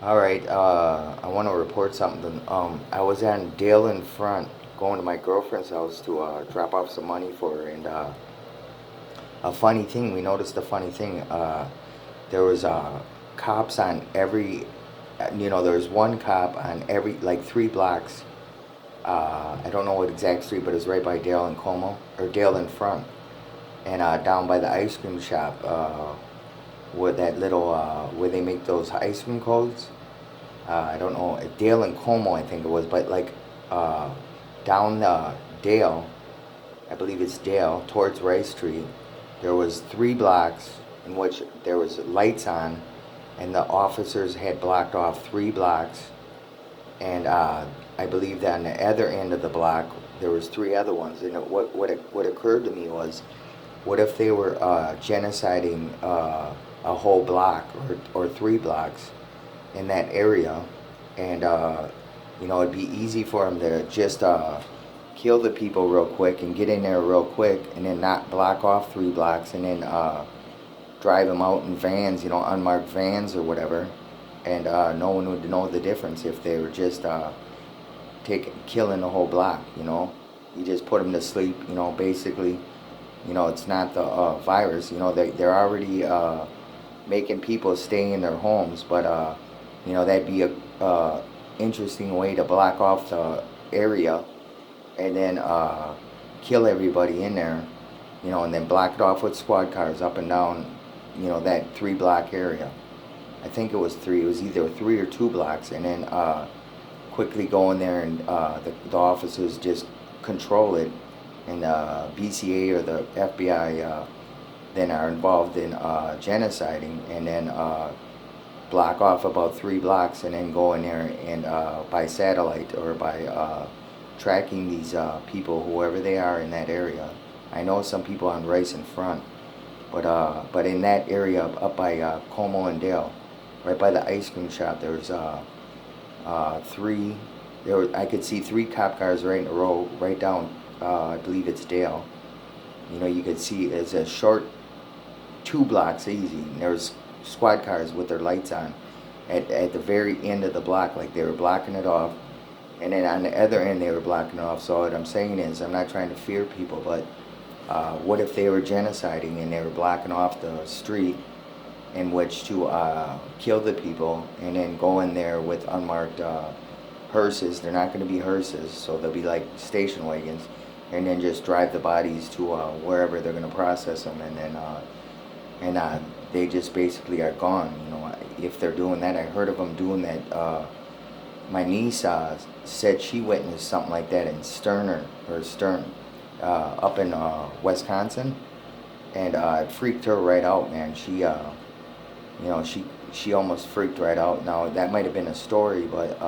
All right, I want to report something. I was at Dale in front, going to my girlfriend's house to drop off some money for her, and a funny thing. We noticed a funny thing. There was cops on every, there was one cop on every like 3 blocks. I don't know what exact street, but it's right by Dale and Como or Dale in front, and down by the ice cream shop, where that little where they make those ice cream cones. I don't know, Dale and Como, I think it was, but like uh, down Dale, I believe it's Dale, towards Rice Street, there was 3 blocks in which there was lights on, and the officers had blocked off 3 blocks, and I believe that on the other end of the block there was 3 other ones. And what occurred to me was, what if they were genociding a whole block or 3 blocks in that area, and it'd be easy for them to just kill the people real quick and get in there real quick, and then not block off 3 blocks, and then drive them out in vans, unmarked vans or whatever, and no one would know the difference if they were just killing the whole block. You just put them to sleep. Basically, it's not the virus. They're already making people stay in their homes, but that'd be a interesting way to block off the area, and then kill everybody in there, and then block it off with squad cars up and down, that 3 block area. I think it was three. It was either 3 or 2 blocks, and then quickly go in there, and the officers just control it, and BCA or the FBI then are involved in genociding, and then block off about 3 blocks, and then go in there and by satellite or by tracking these people, whoever they are in that area. I know some people on Rice in front, but in that area up by Como and Dale, right by the ice cream shop, there's three. I could see 3 cop cars right in a row, right down. I believe it's Dale. You could see it's a short 2 blocks easy. And there's squad cars with their lights on at the very end of the block, like they were blocking it off. And then on the other end, they were blocking it off. So what I'm saying is, I'm not trying to fear people, but what if they were genociding and they were blocking off the street in which to kill the people, and then go in there with unmarked hearses? They're not going to be hearses, so they'll be like station wagons, and then just drive the bodies to wherever they're going to process them, and then they just basically are gone. If they're doing that, I heard of them doing that. My niece said she witnessed something like that in Stern, up in Wisconsin, and it freaked her right out, man. She almost freaked right out. Now that might have been a story, but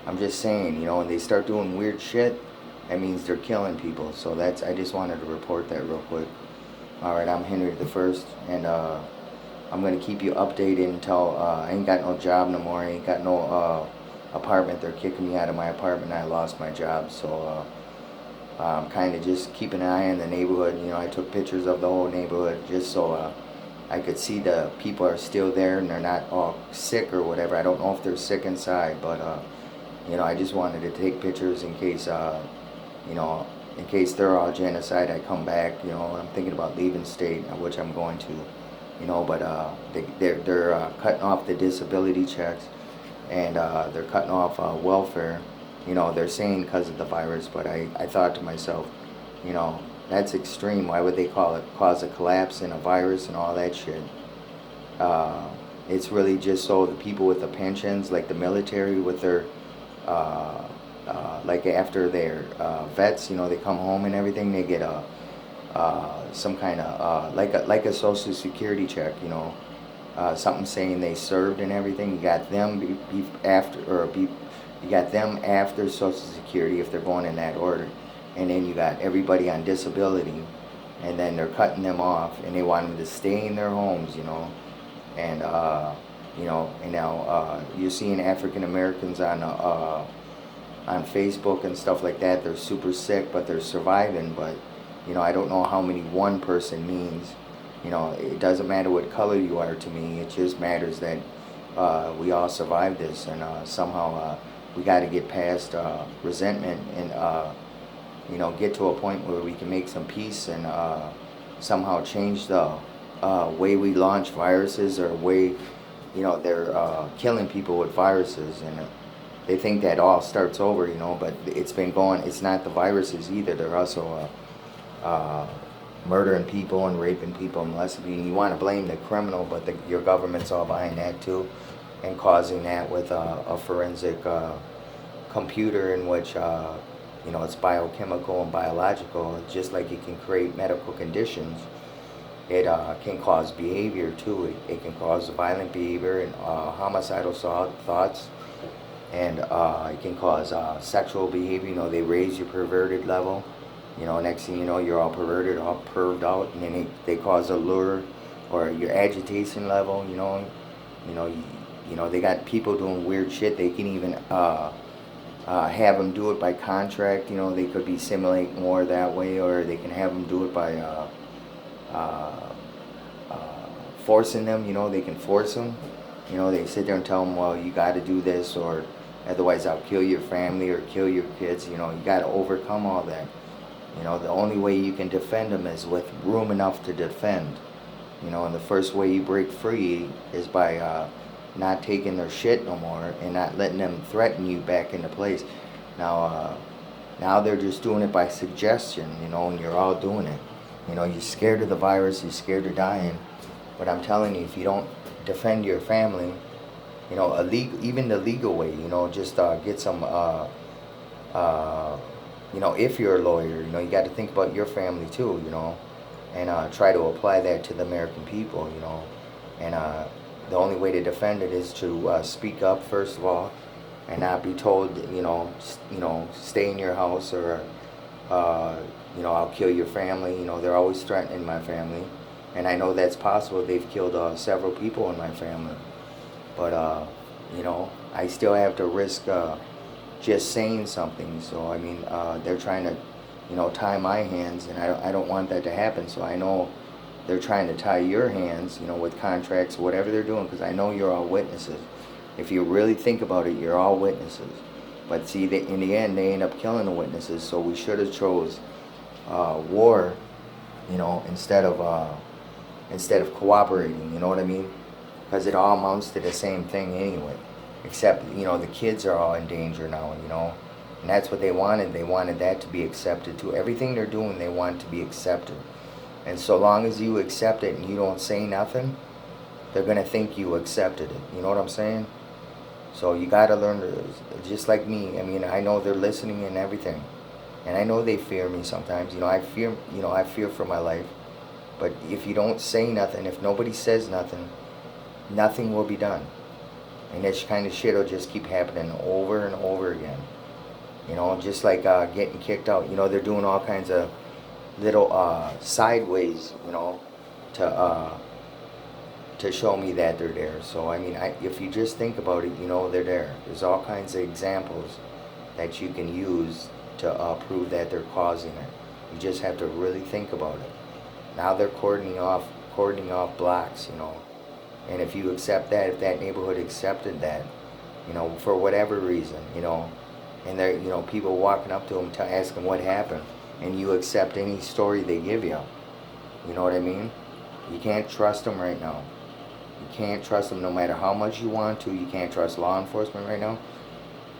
I'm just saying, when they start doing weird shit, that means they're killing people. So I just wanted to report that real quick. All right, I'm Henry the First, and I'm gonna keep you updated until I ain't got no job no more. I ain't got no apartment. They're kicking me out of my apartment. I lost my job, so I'm kind of just keeping an eye on the neighborhood. I took pictures of the whole neighborhood just so I could see the people are still there and they're not all sick or whatever. I don't know if they're sick inside, but I just wanted to take pictures in case in case they're all genocide. I come back. I'm thinking about leaving state, which I'm going to. But they're cutting off the disability checks, and they're cutting off welfare. They're saying because of the virus, but I thought to myself, you know, that's extreme. Why would they cause a collapse in a virus and all that shit? It's really just so the people with the pensions, like the military with their, like after their vets, they come home and everything, they get some kind of like a social security check, something saying they served and everything. You got them you got them after social security if they're going in that order, and then you got everybody on disability, and then they're cutting them off, and they want them to stay in their homes, and and now you're seeing African Americans on Facebook and stuff like that. They're super sick, but they're surviving. But I don't know how many one person means. It doesn't matter what color you are to me. It just matters that we all survived this, and somehow we got to get past resentment and get to a point where we can make some peace and somehow change the way we launch viruses, or way they're killing people with viruses, and they think that all starts over, but it's been going. It's not the viruses either. They're also murdering people and raping people and molesting. You want to blame the criminal, but your government's all behind that too, and causing that with a forensic computer in which it's biochemical and biological. Just like it can create medical conditions, it can cause behavior too. It can cause violent behavior and homicidal thoughts, and it can cause sexual behavior. They raise your perverted level. Next thing you know, you're all perverted, all perved out, and then they cause a lure, or your agitation level. They got people doing weird shit. They can even have them do it by contract. They could be simulating war that way, or they can have them do it by forcing them. They can force them. They sit there and tell them, well, you got to do this, or otherwise I'll kill your family or kill your kids. You got to overcome all that. The only way you can defend them is with room enough to defend. And the first way you break free is by not taking their shit no more and not letting them threaten you back into place. Now they're just doing it by suggestion, and you're all doing it. You're scared of the virus, you're scared of dying. But I'm telling you, if you don't defend your family, even the legal way, just get some, if you're a lawyer, you got to think about your family too, and try to apply that to the American people, and the only way to defend it is to speak up first of all, and not be told, stay in your house, or I'll kill your family. They're always threatening my family, and I know that's possible. They've killed several people in my family, but I still have to risk just saying something. So they're trying to tie my hands, and I don't want that to happen. So I know they're trying to tie your hands, with contracts, whatever they're doing, because I know you're all witnesses. If you really think about it, you're all witnesses. But see, in the end, they end up killing the witnesses. So we should have chose war, instead of cooperating. You know what I mean? Because it all amounts to the same thing anyway. Except, the kids are all in danger now, and that's what they wanted. They wanted that to be accepted too. Everything they're doing, they want to be accepted. And so long as you accept it and you don't say nothing, they're going to think you accepted it. You know what I'm saying? So you got to learn to, just like me. I know they're listening and everything. And I know they fear me sometimes. I fear for my life. But if you don't say nothing, if nobody says nothing, nothing will be done. And this kind of shit will just keep happening over and over again. Just like getting kicked out. They're doing all kinds of little sideways, to show me that they're there. So if you just think about it, they're there. There's all kinds of examples that you can use to prove that they're causing it. You just have to really think about it. Now they're cordoning off blocks, and if you accept that, if that neighborhood accepted that, for whatever reason, and there, people walking up to them to ask them what happened, and you accept any story they give you, you know what I mean? You can't trust them right now. You can't trust them no matter how much you want to. You can't trust law enforcement right now.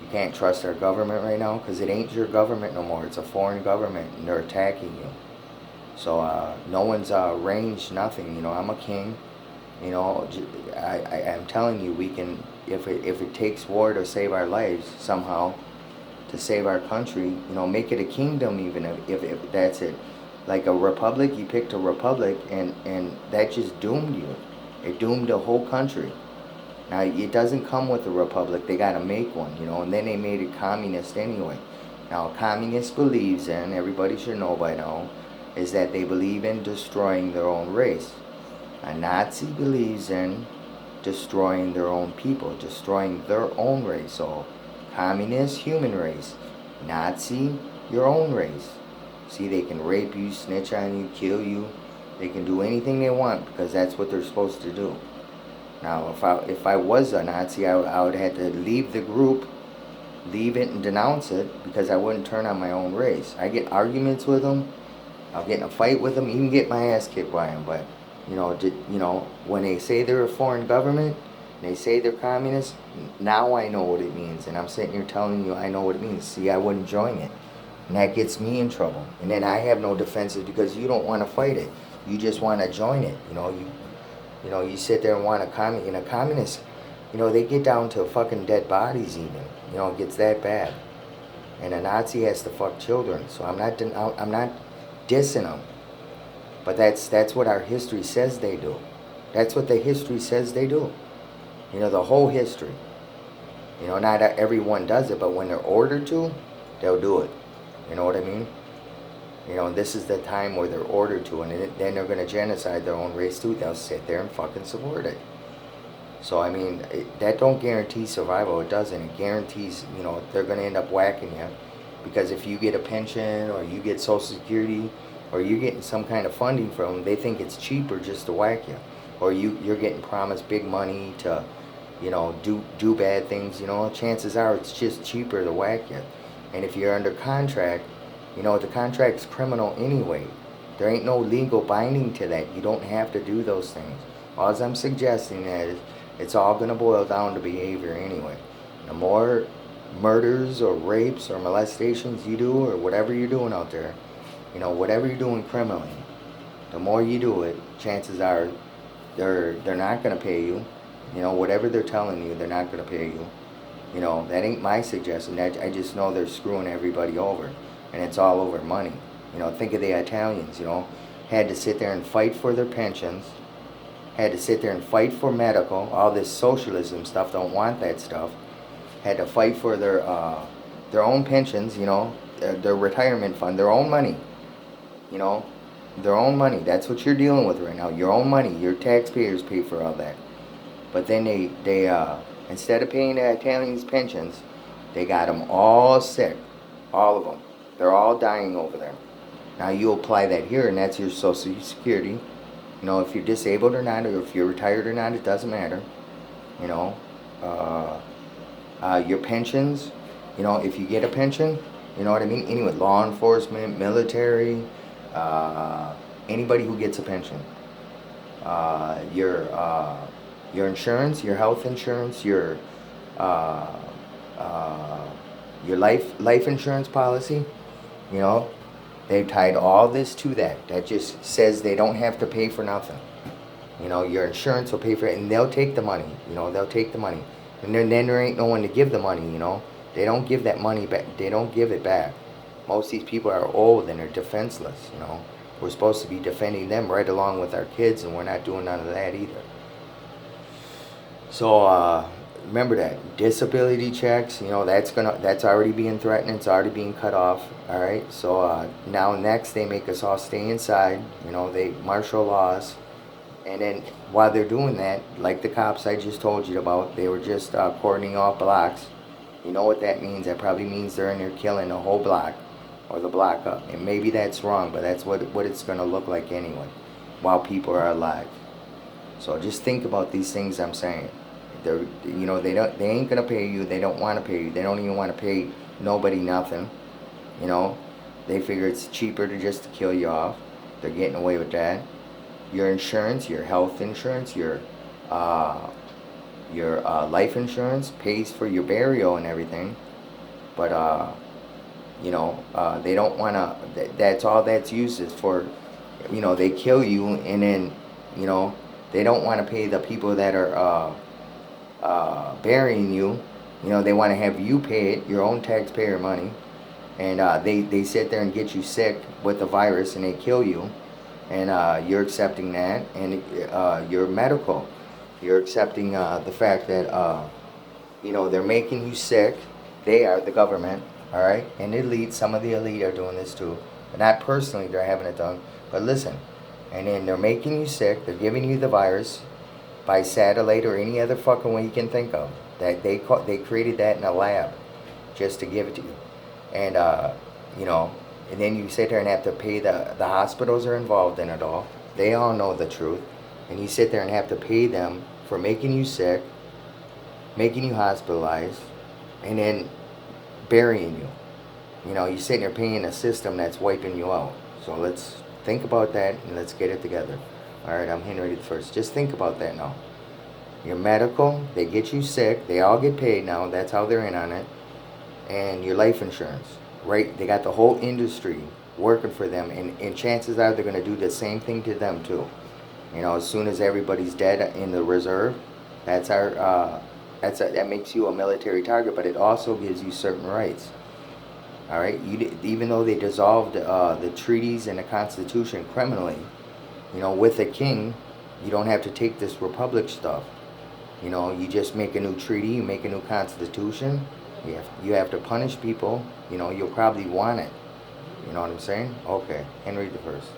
You can't trust our government right now, because it ain't your government no more. It's a foreign government, and they're attacking you. So no one's arranged nothing. I'm a king. I'm telling you, we can, if it takes war to save our lives somehow, to save our country, make it a kingdom, even if that's it. Like a republic, you picked a republic, and that just doomed you. It doomed the whole country. Now, it doesn't come with a republic. They got to make one, and then they made it communist anyway. Now, a communist believes in, everybody should know by now, is that they believe in destroying their own race. A Nazi believes in destroying their own people, destroying their own race. So, communist, human race. Nazi, your own race. See, they can rape you, snitch on you, kill you. They can do anything they want, because that's what they're supposed to do. Now, if I was a Nazi, I would have to leave the group, leave it and denounce it, because I wouldn't turn on my own race. I get arguments with them. I'll get in a fight with them, even get my ass kicked by them. But when they say they're a foreign government, and they say they're communist, now I know what it means, and I'm sitting here telling you I know what it means. See, I wouldn't join it, and that gets me in trouble. And then I have no defenses because you don't want to fight it. You just want to join it. You sit there and want a communist. They get down to fucking dead bodies even. It gets that bad. And a Nazi has to fuck children. So I'm not dissing them. But that's what our history says they do. That's what the history says they do. The whole history. Not everyone does it, but when they're ordered to, they'll do it. You know what I mean? This is the time where they're ordered to, and then they're going to genocide their own race too. They'll sit there and fucking support it. So, that don't guarantee survival. It doesn't. It guarantees, they're going to end up whacking you. Because if you get a pension, or you get Social Security, or you're getting some kind of funding from them, they think it's cheaper just to whack you. Or you're getting promised big money to, do bad things. Chances are it's just cheaper to whack you. And if you're under contract, the contract's criminal anyway. There ain't no legal binding to that. You don't have to do those things. All I'm suggesting is it's all going to boil down to behavior anyway. The more murders or rapes or molestations you do, or whatever you're doing out there, whatever you're doing criminally, the more you do it, chances are they're not going to pay you. Whatever they're telling you, they're not going to pay you. That ain't my suggestion. I just know they're screwing everybody over, and it's all over money. Think of the Italians. Had to sit there and fight for their pensions, had to sit there and fight for medical. All this socialism stuff, don't want that stuff. Had to fight for their own pensions. Their retirement fund, their own money. Their own money. That's what you're dealing with right now. Your own money. Your taxpayers pay for all that. But then they instead of paying the Italians pensions, they got them all sick. All of them. They're all dying over there. Now you apply that here, and that's your Social Security. If you're disabled or not, or if you're retired or not, it doesn't matter. Your pensions, if you get a pension, you know what I mean? Anyway, law enforcement, military, anybody who gets a pension. Your insurance, your health insurance, your life insurance policy, they've tied all this to that. That just says they don't have to pay for nothing. Your insurance will pay for it, and they'll take the money. They'll take the money. And then there ain't no one to give the money, They don't give that money back. They don't give it back. Most of these people are old and they're defenseless, We're supposed to be defending them right along with our kids, and we're not doing none of that either. So, remember that. Disability checks, that's already being threatened. It's already being cut off. Alright, so now next they make us all stay inside. They martial laws. And then while they're doing that, like the cops I just told you about, they were just cordoning off blocks. You know what that means? That probably means they're in there killing the whole block, or the block up. And maybe that's wrong, but that's what it's going to look like anyway, while people are alive. So just think about these things I'm saying. They ain't gonna pay you. They don't want to pay you. They don't even want to pay nobody nothing. They figure it's cheaper to just kill you off. They're getting away with that. Your insurance, your health insurance, your life insurance pays for your burial and everything. But they don't want to. That's all that's used is for. They kill you, and then they don't want to pay the people that are burying you. They want to have you pay it, your own taxpayer money, and they sit there and get you sick with the virus, and they kill you, and you're accepting that, and you're medical. You're accepting the fact that they're making you sick. They are the government, all right, and some of the elite are doing this too, but not personally. They're having it done, but listen. And then they're making you sick. They're giving you the virus by satellite or any other fucking way you can think of. That they created that in a lab just to give it to you. And and then you sit there and have to pay the hospitals are involved in it all. They all know the truth. And you sit there and have to pay them for making you sick, making you hospitalized, and then burying you. You know, you're sitting there paying a system that's wiping you out. So let's think about that and let's get it together. All right, I'm Henry the First. Just think about that now. Your medical, they get you sick. They all get paid now. That's how they're in on it. And your life insurance, right? They got the whole industry working for them, and chances are they're going to do the same thing to them too. You know, as soon as everybody's dead in the reserve, that's that makes you a military target, but it also gives you certain rights. All right, even though they dissolved the treaties and the Constitution criminally, you know, with a king, you don't have to take this republic stuff. You know, you just make a new treaty, you make a new constitution. You have to punish people. You know, you'll probably want it. You know what I'm saying? Okay, Henry the First.